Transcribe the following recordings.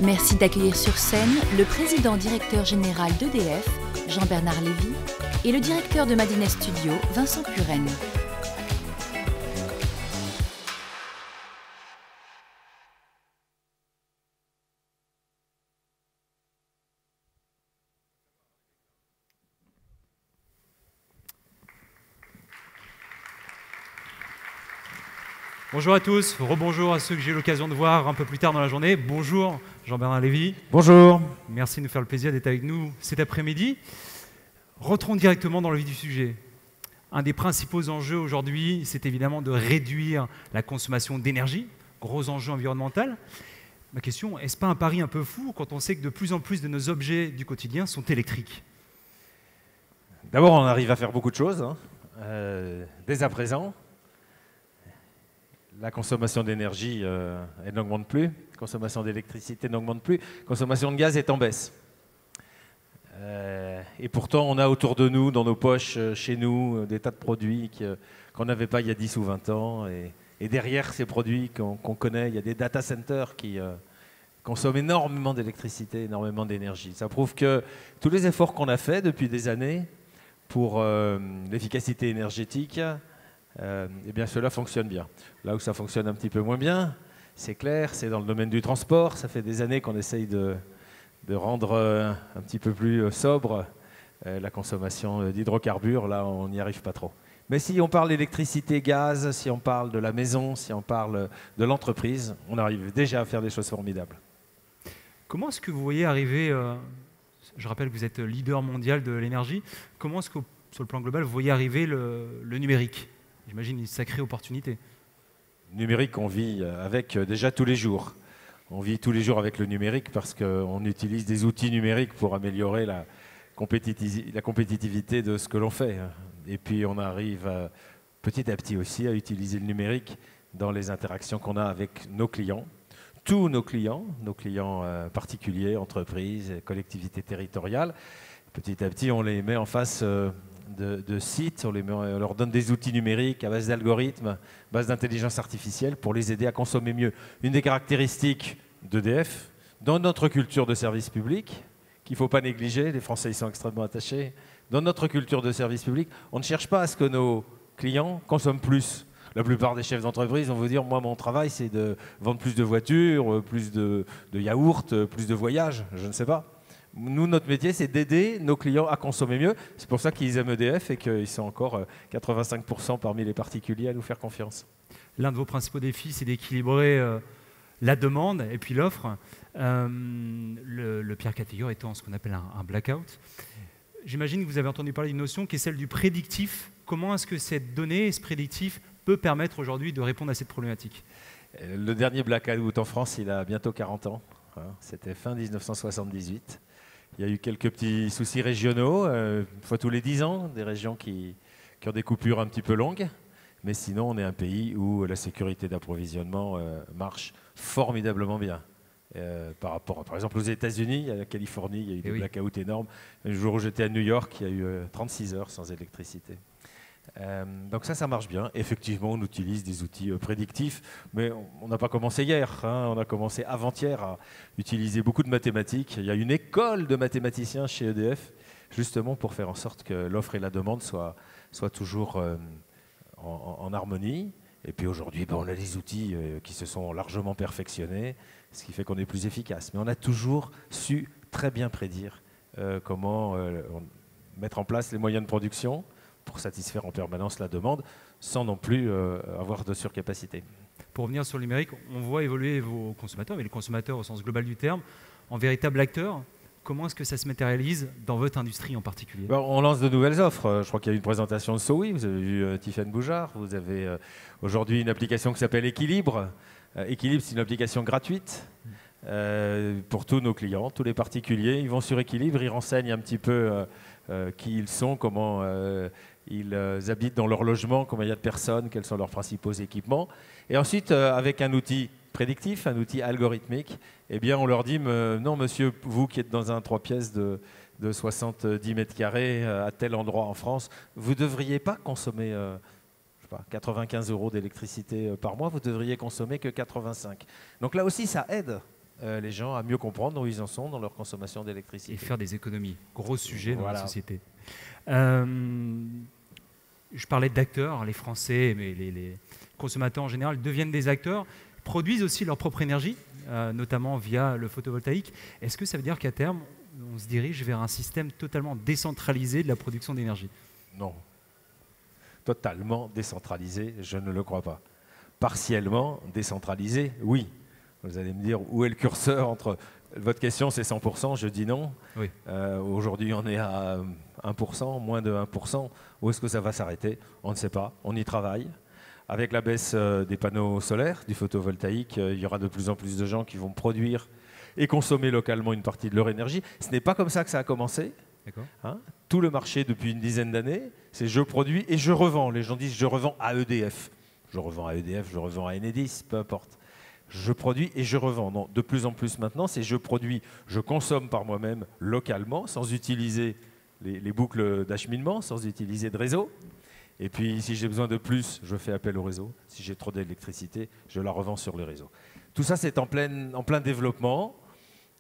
Merci d'accueillir sur scène le président directeur général d'EDF, Jean-Bernard Lévy, et le directeur de Madines Studio, Vincent Puren. Bonjour à tous, rebonjour à ceux que j'ai eu l'occasion de voir un peu plus tard dans la journée. Bonjour Jean-Bernard Lévy. Bonjour. Merci de nous faire le plaisir d'être avec nous cet après-midi. Rentrons directement dans le vif du sujet. Un des principaux enjeux aujourd'hui, c'est évidemment de réduire la consommation d'énergie, gros enjeu environnemental. Ma question, est-ce pas un pari un peu fou quand on sait que de plus en plus de nos objets du quotidien sont électriques? D'abord, on arrive à faire beaucoup de choses, dès à présent. La consommation d'énergie, elle n'augmente plus. La consommation d'électricité n'augmente plus. La consommation de gaz est en baisse. Et pourtant, on a autour de nous, dans nos poches, chez nous, des tas de produits qu'on n'avait pas il y a 10 ou 20 ans. Et derrière ces produits qu'on connaît, il y a des data centers qui consomment énormément d'électricité, énormément d'énergie. Ça prouve que tous les efforts qu'on a faits depuis des années pour l'efficacité énergétique, eh bien cela fonctionne bien. Là où ça fonctionne un petit peu moins bien, c'est clair, c'est dans le domaine du transport. Ça fait des années qu'on essaye de rendre un petit peu plus sobre la consommation d'hydrocarbures. Là, on n'y arrive pas trop. Mais si on parle d'électricité, gaz, si on parle de la maison, si on parle de l'entreprise, on arrive déjà à faire des choses formidables. Comment est-ce que vous voyez arriver, je rappelle que vous êtes leader mondial de l'énergie, comment est-ce que sur le plan global, vous voyez arriver le numérique? J'imagine une sacrée opportunité. Le numérique, on vit avec déjà tous les jours. On vit tous les jours avec le numérique parce qu'on utilise des outils numériques pour améliorer la compétitivité de ce que l'on fait. Et puis on arrive petit à petit aussi à utiliser le numérique dans les interactions qu'on a avec nos clients. Tous nos clients particuliers, entreprises, collectivités territoriales. Petit à petit, on les met en face de sites, on leur donne des outils numériques à base d'algorithmes, base d'intelligence artificielle pour les aider à consommer mieux. Une des caractéristiques d'EDF, dans notre culture de service public, qu'il ne faut pas négliger, les Français y sont extrêmement attachés, dans notre culture de service public, on ne cherche pas à ce que nos clients consomment plus. La plupart des chefs d'entreprise vont vous dire, moi mon travail c'est de vendre plus de voitures, plus de yaourts, plus de voyages, je ne sais pas. Nous, notre métier, c'est d'aider nos clients à consommer mieux. C'est pour ça qu'ils aiment EDF et qu'ils sont encore 85% parmi les particuliers à nous faire confiance. L'un de vos principaux défis, c'est d'équilibrer la demande et puis l'offre. Le pire cas de figure étant ce qu'on appelle un blackout. J'imagine que vous avez entendu parler d'une notion qui est celle du prédictif. Comment est-ce que cette donnée, ce prédictif, peut permettre aujourd'hui de répondre à cette problématique? Le dernier blackout en France, il a bientôt 40 ans. C'était fin 1978. Il y a eu quelques petits soucis régionaux, une fois tous les 10 ans, des régions qui ont des coupures un petit peu longues. Mais sinon, on est un pays où la sécurité d'approvisionnement marche formidablement bien. Par rapport, par exemple, aux États-Unis, à la Californie, il y a eu des blackouts énormes. Le jour où j'étais à New York, il y a eu 36 heures sans électricité. Donc ça marche bien. Effectivement, on utilise des outils prédictifs, mais on n'a pas commencé hier. On a commencé avant-hier à utiliser beaucoup de mathématiques. Il y a une école de mathématiciens chez EDF, justement pour faire en sorte que l'offre et la demande soient toujours en harmonie. Et puis aujourd'hui, on a des outils qui se sont largement perfectionnés, ce qui fait qu'on est plus efficace. Mais on a toujours su très bien prédire comment mettre en place les moyens de production pour satisfaire en permanence la demande, sans non plus avoir de surcapacité. Pour revenir sur le numérique, on voit évoluer vos consommateurs, mais les consommateurs au sens global du terme, en véritables acteurs. Comment est-ce que ça se matérialise dans votre industrie en particulier? On lance de nouvelles offres. Je crois qu'il y a eu une présentation de SOWI, vous avez vu Tiffaine Boujard. Vous avez aujourd'hui une application qui s'appelle Équilibre. Équilibre, c'est une application gratuite pour tous nos clients, tous les particuliers. Ils vont sur Équilibre, ils renseignent un petit peu qui ils sont, comment ils habitent dans leur logement, combien il y a de personnes, quels sont leurs principaux équipements. Et ensuite, avec un outil prédictif, un outil algorithmique, eh bien, on leur dit non, monsieur, vous qui êtes dans un 3 pièces de 70 mètres carrés à tel endroit en France, vous ne devriez pas consommer je sais pas, 95 € d'électricité par mois, vous devriez consommer que 85. Donc là aussi, ça aide les gens à mieux comprendre où ils en sont dans leur consommation Et d'électricité. faire des économies. Gros sujet dans la Voilà. société. Je parlais d'acteurs, les Français, mais les consommateurs en général deviennent des acteurs, produisent aussi leur propre énergie, notamment via le photovoltaïque. Est-ce que ça veut dire qu'à terme, on se dirige vers un système totalement décentralisé de la production d'énergie? Non. Totalement décentralisé, je ne le crois pas. Partiellement décentralisé, oui. Vous allez me dire, où est le curseur entre... Votre question, c'est 100%, je dis non. Oui. Aujourd'hui, on est à 1%, moins de 1%. Où est-ce que ça va s'arrêter? On ne sait pas, on y travaille. Avec la baisse des panneaux solaires, du photovoltaïque, il y aura de plus en plus de gens qui vont produire et consommer localement une partie de leur énergie. Ce n'est pas comme ça que ça a commencé. D'accord. Hein, tout le marché depuis une dizaine d'années, c'est je produis et je revends. Les gens disent je revends à EDF. Je revends à EDF, je revends à Enedis, peu importe. Je produis et je revends. Non, de plus en plus maintenant, c'est je produis, je consomme par moi-même localement, sans utiliser les boucles d'acheminement, sans utiliser de réseau. Et puis si j'ai besoin de plus, je fais appel au réseau. Si j'ai trop d'électricité, je la revends sur le réseau. Tout ça, c'est en plein développement.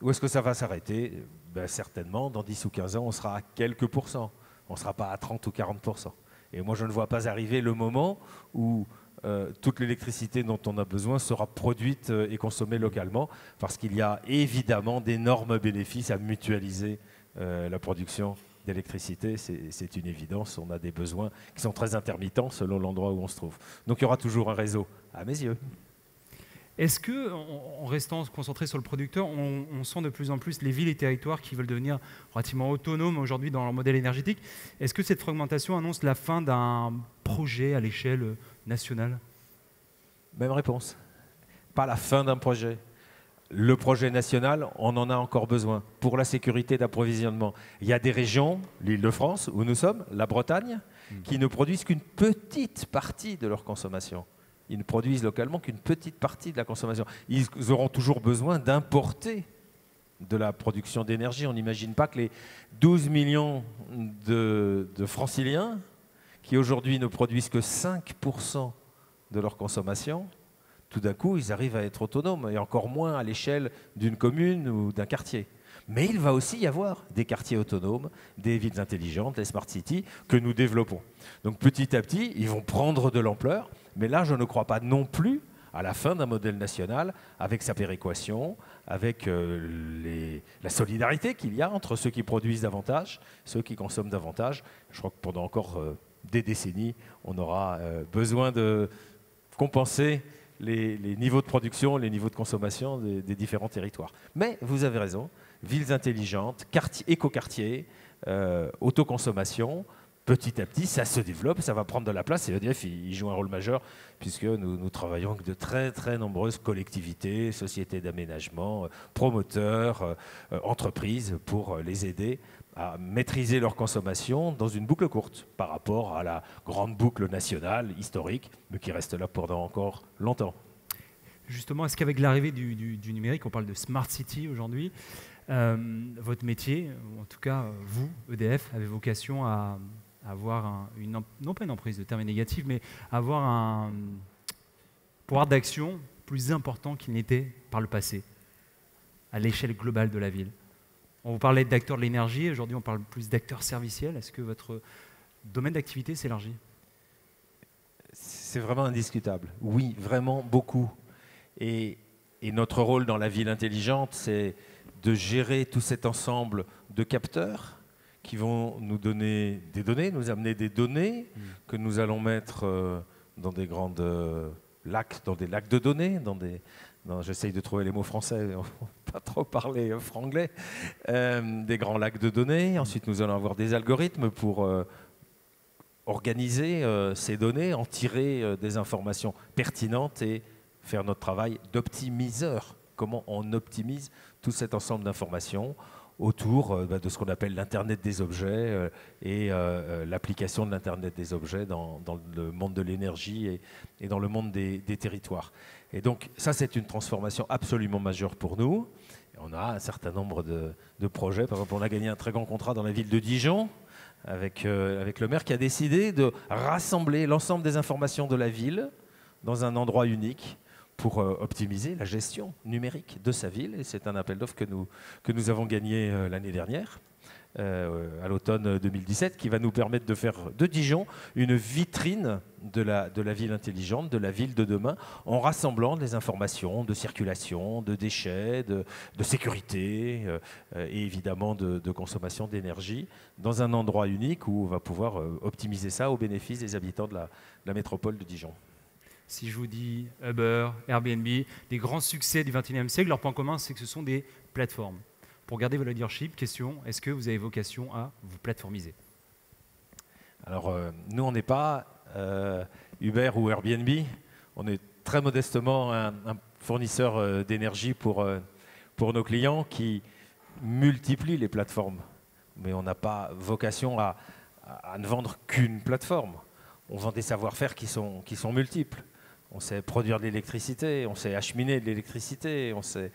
Où est-ce que ça va s'arrêter? Ben, certainement, dans 10 ou 15 ans, on sera à quelques pourcents. On ne sera pas à 30 ou 40%. Et moi, je ne vois pas arriver le moment où toute l'électricité dont on a besoin sera produite et consommée localement, parce qu'il y a évidemment d'énormes bénéfices à mutualiser la production d'électricité. C'est une évidence. On a des besoins qui sont très intermittents selon l'endroit où on se trouve. Donc, il y aura toujours un réseau, à mes yeux. Est-ce que, en restant concentré sur le producteur, on sent de plus en plus les villes et territoires qui veulent devenir relativement autonomes aujourd'hui dans leur modèle énergétique? Est-ce que cette fragmentation annonce la fin d'un projet à l'échelle nationale? Même réponse. Pas la fin d'un projet. Le projet national, on en a encore besoin pour la sécurité d'approvisionnement. Il y a des régions, l'Île-de-France, où nous sommes, la Bretagne, qui ne produisent qu'une petite partie de leur consommation. Ils ne produisent localement qu'une petite partie de la consommation. Ils auront toujours besoin d'importer de la production d'énergie. On n'imagine pas que les 12 millions de franciliens, qui aujourd'hui ne produisent que 5% de leur consommation, tout d'un coup, ils arrivent à être autonomes, et encore moins à l'échelle d'une commune ou d'un quartier. Mais il va aussi y avoir des quartiers autonomes, des villes intelligentes, des smart cities, que nous développons. Donc petit à petit, ils vont prendre de l'ampleur. Mais là, je ne crois pas non plus à la fin d'un modèle national, avec sa péréquation, avec la solidarité qu'il y a entre ceux qui produisent davantage, ceux qui consomment davantage. Je crois que pendant encore des décennies, on aura besoin de compenser les niveaux de production, les niveaux de consommation des différents territoires. Mais vous avez raison, villes intelligentes, écoquartiers, autoconsommation. Petit à petit, ça se développe, ça va prendre de la place et EDF, il joue un rôle majeur puisque nous travaillons avec de très très nombreuses collectivités, sociétés d'aménagement, promoteurs, entreprises pour les aider à maîtriser leur consommation dans une boucle courte par rapport à la grande boucle nationale, historique, mais qui reste là pendant encore longtemps. Justement, est-ce qu'avec l'arrivée du numérique, on parle de Smart City aujourd'hui, votre métier, ou en tout cas vous, EDF, avez vocation à avoir non pas une emprise de termes négatifs, mais avoir un pouvoir d'action plus important qu'il n'était par le passé, à l'échelle globale de la ville? On vous parlait d'acteurs de l'énergie, aujourd'hui on parle plus d'acteurs serviciels. Est-ce que votre domaine d'activité s'élargit? C'est vraiment indiscutable. Oui, vraiment beaucoup. Et notre rôle dans la ville intelligente, c'est de gérer tout cet ensemble de capteurs qui vont nous donner des données, nous amener des données que nous allons mettre dans des grandes lacs, dans des lacs de données, j'essaye de trouver les mots français, on ne va pas trop parler franglais, des grands lacs de données. Ensuite, nous allons avoir des algorithmes pour organiser ces données, en tirer des informations pertinentes et faire notre travail d'optimiseur. Comment on optimise tout cet ensemble d'informations autour de ce qu'on appelle l'Internet des objets et l'application de l'Internet des objets dans le monde de l'énergie et dans le monde des territoires. Et donc ça, c'est une transformation absolument majeure pour nous. Et on a un certain nombre de projets. Par exemple, on a gagné un très grand contrat dans la ville de Dijon avec le maire qui a décidé de rassembler l'ensemble des informations de la ville dans un endroit unique pour optimiser la gestion numérique de sa ville. Et c'est un appel d'offres que nous avons gagné l'année dernière, à l'automne 2017, qui va nous permettre de faire de Dijon une vitrine de la ville intelligente, de la ville de demain, en rassemblant des informations de circulation, de déchets, de sécurité et évidemment de consommation d'énergie dans un endroit unique où on va pouvoir optimiser ça au bénéfice des habitants de la métropole de Dijon. Si je vous dis Uber, Airbnb, des grands succès du XXIe siècle, leur point commun, c'est que ce sont des plateformes. Pour garder votre leadership, question, est-ce que vous avez vocation à vous plateformiser? Alors, nous, on n'est pas Uber ou Airbnb. On est très modestement un fournisseur d'énergie pour nos clients qui multiplie les plateformes. Mais on n'a pas vocation à ne vendre qu'une plateforme. On vend des savoir-faire qui sont multiples. On sait produire de l'électricité, on sait acheminer de l'électricité, on sait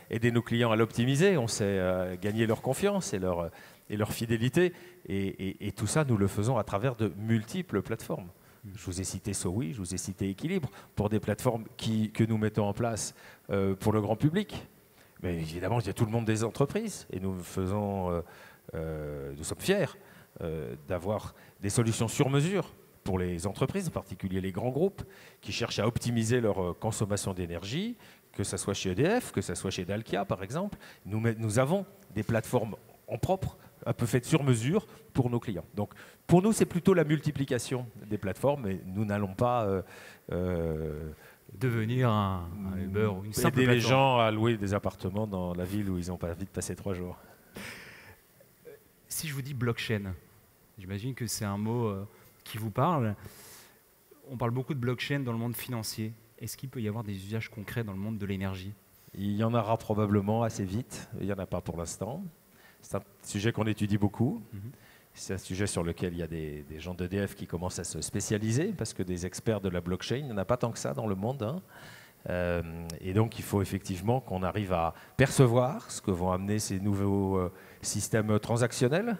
aider nos clients à l'optimiser, on sait gagner leur confiance et leur fidélité. Et tout ça, nous le faisons à travers de multiples plateformes. Je vous ai cité Sowi, je vous ai cité Équilibre, pour des plateformes que nous mettons en place pour le grand public. Mais évidemment, il y a tout le monde des entreprises. Et nous sommes fiers d'avoir des solutions sur mesure pour les entreprises, en particulier les grands groupes, qui cherchent à optimiser leur consommation d'énergie, que ce soit chez EDF, que ce soit chez Dalkia, par exemple. Nous avons des plateformes en propre, un peu faites sur mesure pour nos clients. Donc, pour nous, c'est plutôt la multiplication des plateformes, mais nous n'allons pas devenir un Uber ou une simple aider plateforme. les gens à louer des appartements dans la ville où ils n'ont pas envie de passer 3 jours. Si je vous dis blockchain, j'imagine que c'est un mot qui vous parle. On parle beaucoup de blockchain dans le monde financier. Est-ce qu'il peut y avoir des usages concrets dans le monde de l'énergie? Il y en aura probablement assez vite. Il n'y en a pas pour l'instant. C'est un sujet qu'on étudie beaucoup. C'est un sujet sur lequel il y a des gens d'EDF qui commencent à se spécialiser, parce que des experts de la blockchain, il n'y en a pas tant que ça dans le monde, hein. Et donc, il faut effectivement qu'on arrive à percevoir ce que vont amener ces nouveaux systèmes transactionnels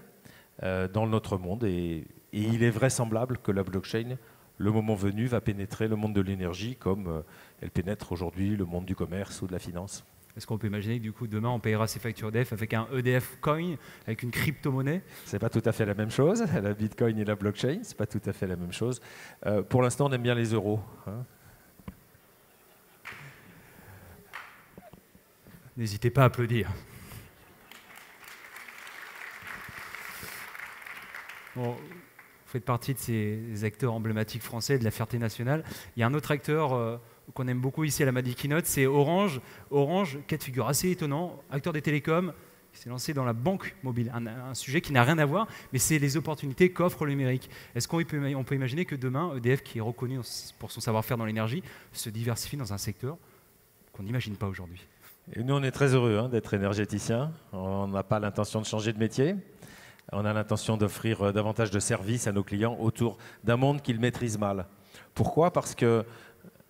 dans notre monde. Et il est vraisemblable que la blockchain, le moment venu, va pénétrer le monde de l'énergie comme elle pénètre aujourd'hui le monde du commerce ou de la finance. Est-ce qu'on peut imaginer que du coup, demain, on payera ses factures EDF avec un EDF Coin, avec une crypto-monnaie? C'est pas tout à fait la même chose. La Bitcoin et la blockchain, c'est pas tout à fait la même chose. Pour l'instant, on aime bien les euros, hein. N'hésitez pas à applaudir. Bon, vous faites partie de ces acteurs emblématiques français de la fierté nationale. Il y a un autre acteur qu'on aime beaucoup ici à la Madi Keynote, c'est Orange. Orange, cas de figure assez étonnant, acteur des télécoms, qui s'est lancé dans la banque mobile. Un sujet qui n'a rien à voir, mais c'est les opportunités qu'offre le numérique. Est-ce qu'on peut imaginer que demain, EDF, qui est reconnu pour son savoir-faire dans l'énergie, se diversifie dans un secteur qu'on n'imagine pas aujourd'hui? Et nous, on est très heureux d'être énergéticiens. On n'a pas l'intention de changer de métier. On a l'intention d'offrir davantage de services à nos clients autour d'un monde qu'ils maîtrisent mal. Pourquoi? Parce que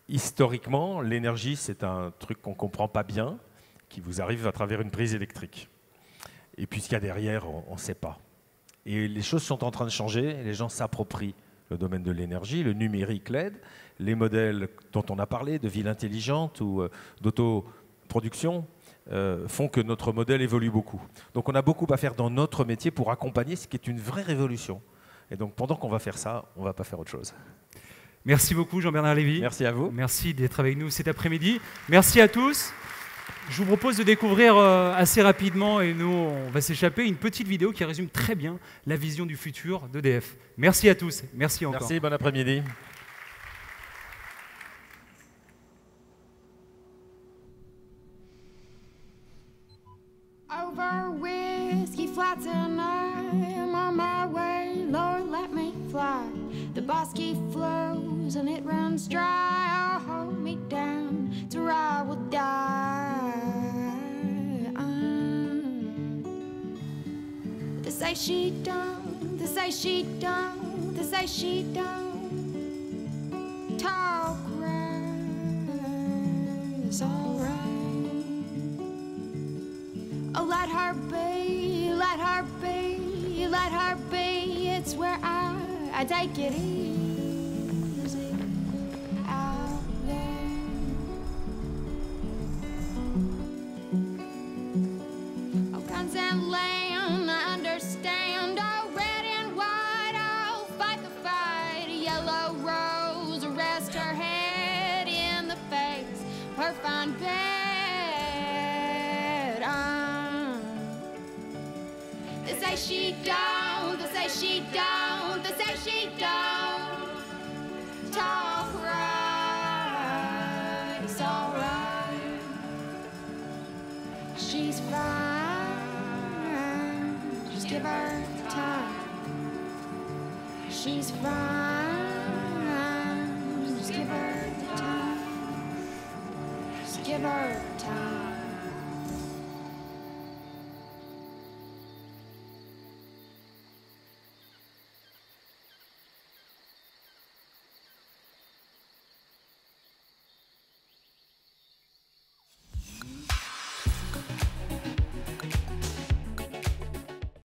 historiquement, l'énergie, c'est un truc qu'on ne comprend pas bien, qui vous arrive à travers une prise électrique. Et puis ce qu'il y a derrière, on ne sait pas. Et les choses sont en train de changer, les gens s'approprient le domaine de l'énergie, le numérique l'aide, les modèles dont on a parlé, de ville intelligente ou d'autoproduction, font que notre modèle évolue beaucoup. Donc on a beaucoup à faire dans notre métier pour accompagner ce qui est une vraie révolution. Et donc pendant qu'on va faire ça, on ne va pas faire autre chose. Merci beaucoup Jean-Bernard Lévy. Merci à vous. Merci d'être avec nous cet après-midi. Merci à tous. Je vous propose de découvrir assez rapidement, et nous on va s'échapper, une petite vidéo qui résume très bien la vision du futur d'EDF. Merci à tous. Merci encore. Merci, bon après-midi. Over whiskey flats and I'm on my way, Lord let me fly. The Bosky flows and it runs dry, oh hold me down to I will die. They say she don't, they say she don't, they say she don't talk right, it's alright. Oh, let her be, let her be, let her be. It's where I take it easy out there. say she don't, they say she don't, they say she don't talk right, it's alright. She's fine, just give her time. She's fine, just give her time. Just give her time.